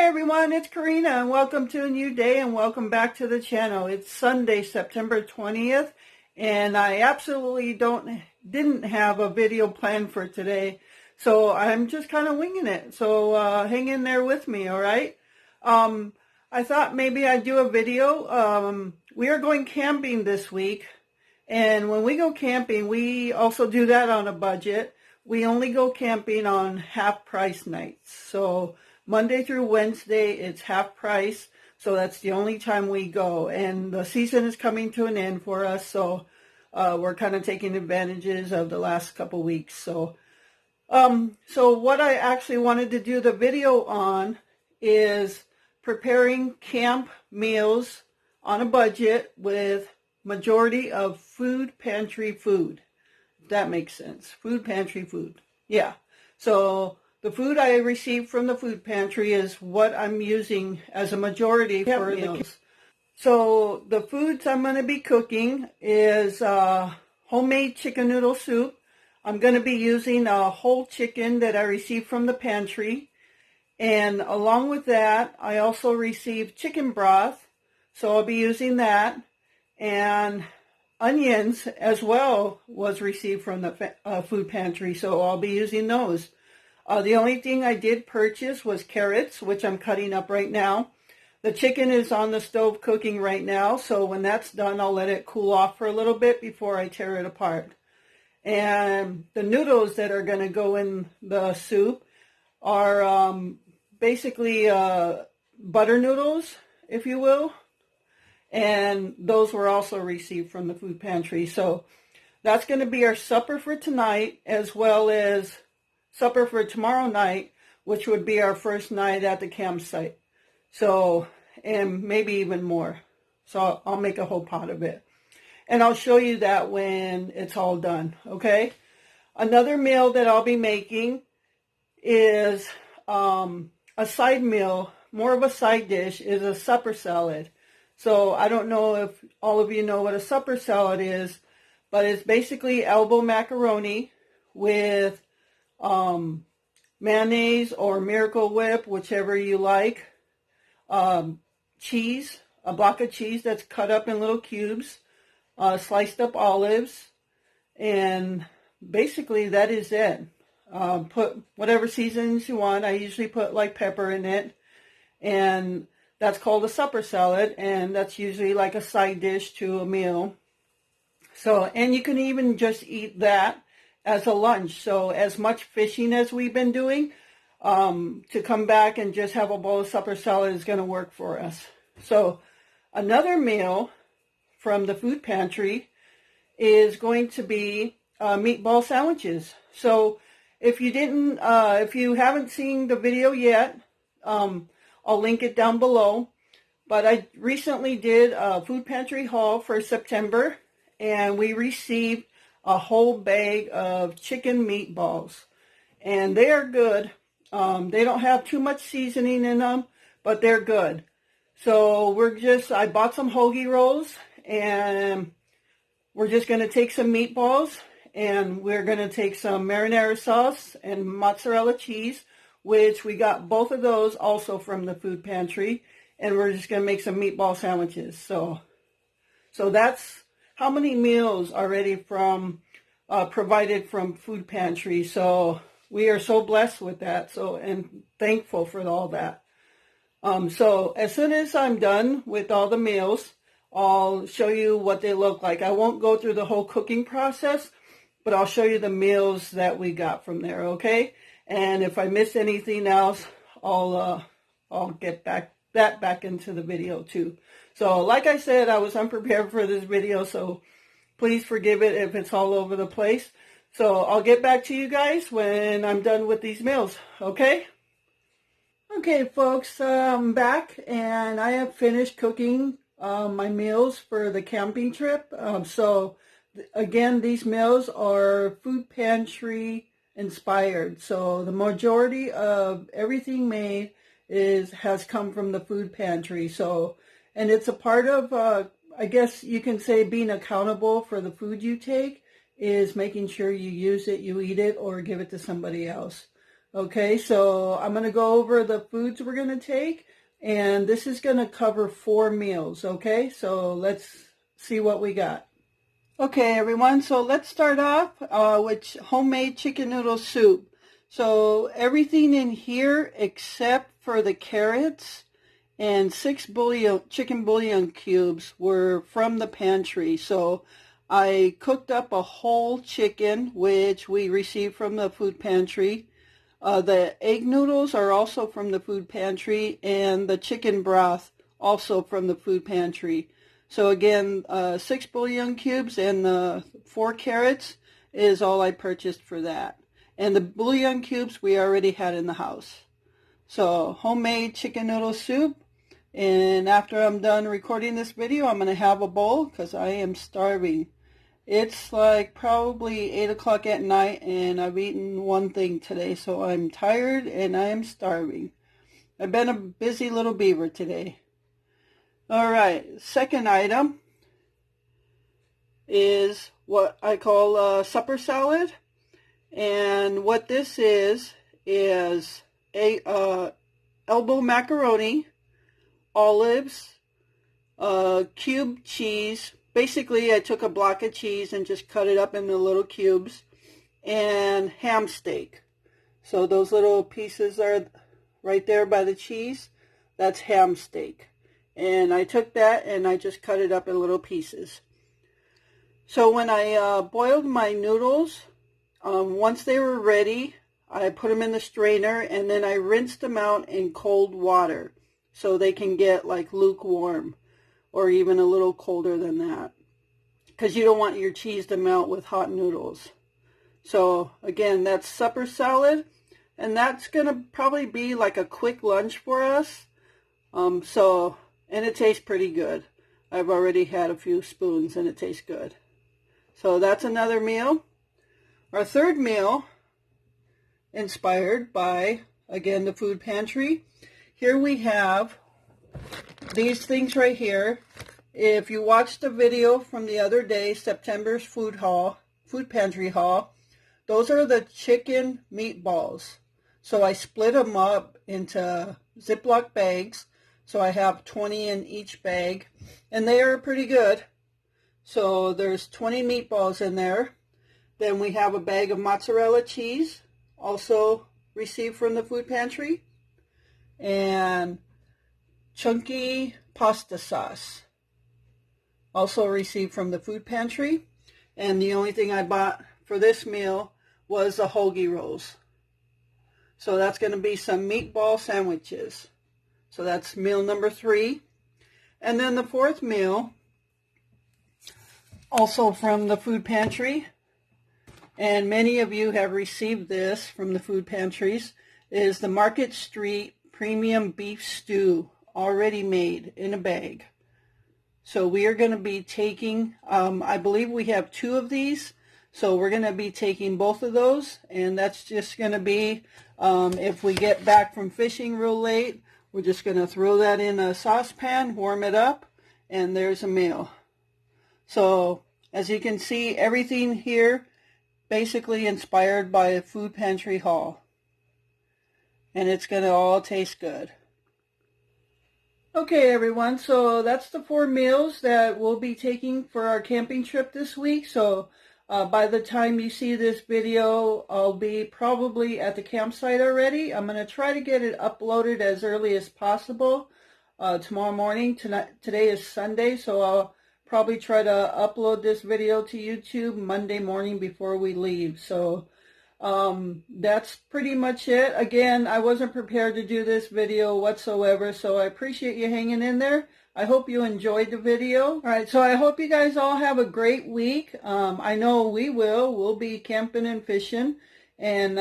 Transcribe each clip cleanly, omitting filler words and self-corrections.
Hi everyone, it's Karina and welcome to a new day and welcome back to the channel. It's Sunday, September 20th and I absolutely didn't have a video planned for today. So I'm just kind of winging it. So hang in there with me, all right? I thought maybe I'd do a video. We are going camping this week, and when we go camping, we also do that on a budget. We only go camping on half price nights. So Monday through Wednesday, it's half price. So that's the only time we go. And the season is coming to an end for us. So we're kind of taking advantages of the last couple weeks. So what I actually wanted to do the video on is preparing camp meals on a budget with majority of food pantry food. If that makes sense. Food pantry food. Yeah. So the food I received from the food pantry is what I'm using as a majority for meals. So the foods I'm going to be cooking is homemade chicken noodle soup. I'm going to be using a whole chicken that I received from the pantry. And along with that, I also received chicken broth. So I'll be using that. And onions as well was received from the food pantry. So I'll be using those. The only thing I did purchase was carrots, which I'm cutting up right now. The chicken is on the stove cooking right now. So when that's done, I'll let it cool off for a little bit before I tear it apart. And the noodles that are going to go in the soup are basically butter noodles, if you will. And those were also received from the food pantry. So that's going to be our supper for tonight, as well as supper for tomorrow night, which would be our first night at the campsite. So, and maybe even more. So I'll make a whole pot of it. And I'll show you that when it's all done, okay? Another meal that I'll be making is a side meal, more of a side dish, is a supper salad. So I don't know if all of you know what a supper salad is, but it's basically elbow macaroni with mayonnaise or Miracle Whip, whichever you like, cheese, a block of cheese that's cut up in little cubes, sliced up olives, and basically that is it. Put whatever seasonings you want. I usually put like pepper in it, and that's called a supper salad, and that's usually like a side dish to a meal. So, and you can even just eat that as a lunch. So as much fishing as we've been doing, to come back and just have a bowl of supper salad is going to work for us. So another meal from the food pantry is going to be meatball sandwiches. So if you haven't seen the video yet, I'll link it down below. But I recently did a food pantry haul for September, and we received a whole bag of chicken meatballs. And they are good. They don't have too much seasoning in them, but they're good. So I bought some hoagie rolls, and we're just going to take some meatballs, and we're going to take some marinara sauce and mozzarella cheese, which we got both of those also from the food pantry, and we're just going to make some meatball sandwiches. So that's how many meals already provided from food pantry. So we are so blessed with that. So, and thankful for all that. So as soon as I'm done with all the meals, I'll show you what they look like. I won't go through the whole cooking process, but I'll show you the meals that we got from there, okay? And if I miss anything else, I'll get back into the video too. So like I said, I was unprepared for this video, so please forgive it if it's all over the place. So I'll get back to you guys when I'm done with these meals, okay? Okay, folks, I'm back, and I have finished cooking my meals for the camping trip. So again, these meals are food pantry inspired. So the majority of everything made has come from the food pantry. So, and it's a part of, I guess you can say, being accountable for the food you take is making sure you use it, you eat it, or give it to somebody else. Okay, so I'm going to go over the foods we're going to take, and this is going to cover 4 meals, okay? So let's see what we got. Okay, everyone, so let's start off with homemade chicken noodle soup. So everything in here except for the carrots and 6 chicken bouillon cubes were from the pantry. So I cooked up a whole chicken, which we received from the food pantry. The egg noodles are also from the food pantry, and the chicken broth also from the food pantry. So again, 6 bouillon cubes and 4 carrots is all I purchased for that. And the bouillon cubes we already had in the house. So homemade chicken noodle soup. And after I'm done recording this video, I'm going to have a bowl because I am starving. It's like probably 8 o'clock at night, and I've eaten one thing today, so I'm tired and I am starving. I've been a busy little beaver today. All right, second item is what I call supper salad. And what this is a elbow macaroni, olives, cube cheese. Basically, I took a block of cheese and just cut it up into little cubes, and ham steak. So those little pieces are right there by the cheese. That's ham steak. And I took that and I just cut it up in little pieces. So when I boiled my noodles, once they were ready, I put them in the strainer and then I rinsed them out in cold water so they can get like lukewarm or even a little colder than that, because you don't want your cheese to melt with hot noodles. So again, that's supper salad, and that's going to probably be like a quick lunch for us. And it tastes pretty good. I've already had a few spoons and it tastes good. So that's another meal. Our third meal, inspired by, again, the food pantry. Here we have these things right here. If you watched the video from the other day, September's food pantry haul, those are the chicken meatballs. So I split them up into Ziploc bags. So I have 20 in each bag, and they are pretty good. So there's 20 meatballs in there. Then we have a bag of mozzarella cheese, also received from the food pantry, and chunky pasta sauce, also received from the food pantry. And the only thing I bought for this meal was the hoagie rolls. So that's going to be some meatball sandwiches. So that's meal number 3. And then the fourth meal, also from the food pantry, and many of you have received this from the food pantries, is the Market Street Premium Beef Stew, already made in a bag. So we are going to be taking, I believe we have 2 of these, so we're going to be taking both of those, and that's just going to be, if we get back from fishing real late, we're just going to throw that in a saucepan, warm it up, and there's a meal. So as you can see, everything here basically inspired by a food pantry haul. And it's going to all taste good. Okay, everyone, so that's the 4 meals that we'll be taking for our camping trip this week. So by the time you see this video, I'll be probably at the campsite already. I'm going to try to get it uploaded as early as possible tomorrow morning. Today is Sunday, so I'll probably try to upload this video to YouTube Monday morning before we leave. So that's pretty much it. Again, I wasn't prepared to do this video whatsoever, so I appreciate you hanging in there. I hope you enjoyed the video. All right, so I hope you guys all have a great week. I know we will. We'll be camping and fishing, and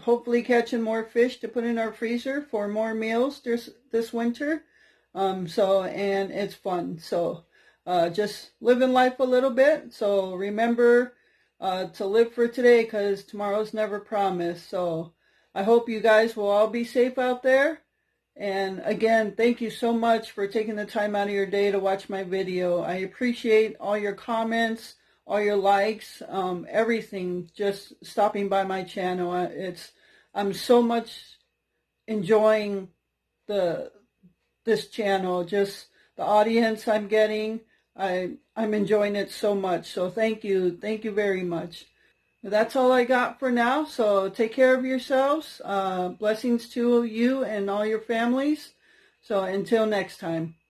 hopefully catching more fish to put in our freezer for more meals this winter. And it's fun. So just living life a little bit. So remember to live for today, because tomorrow's never promised. So I hope you guys will all be safe out there. And again, thank you so much for taking the time out of your day to watch my video. I appreciate all your comments, all your likes, everything, just stopping by my channel. It's I'm so much enjoying this channel, just the audience I'm getting. I'm enjoying it so much. So thank you very much. That's all I got for now. So take care of yourselves. Blessings to you and all your families. So until next time.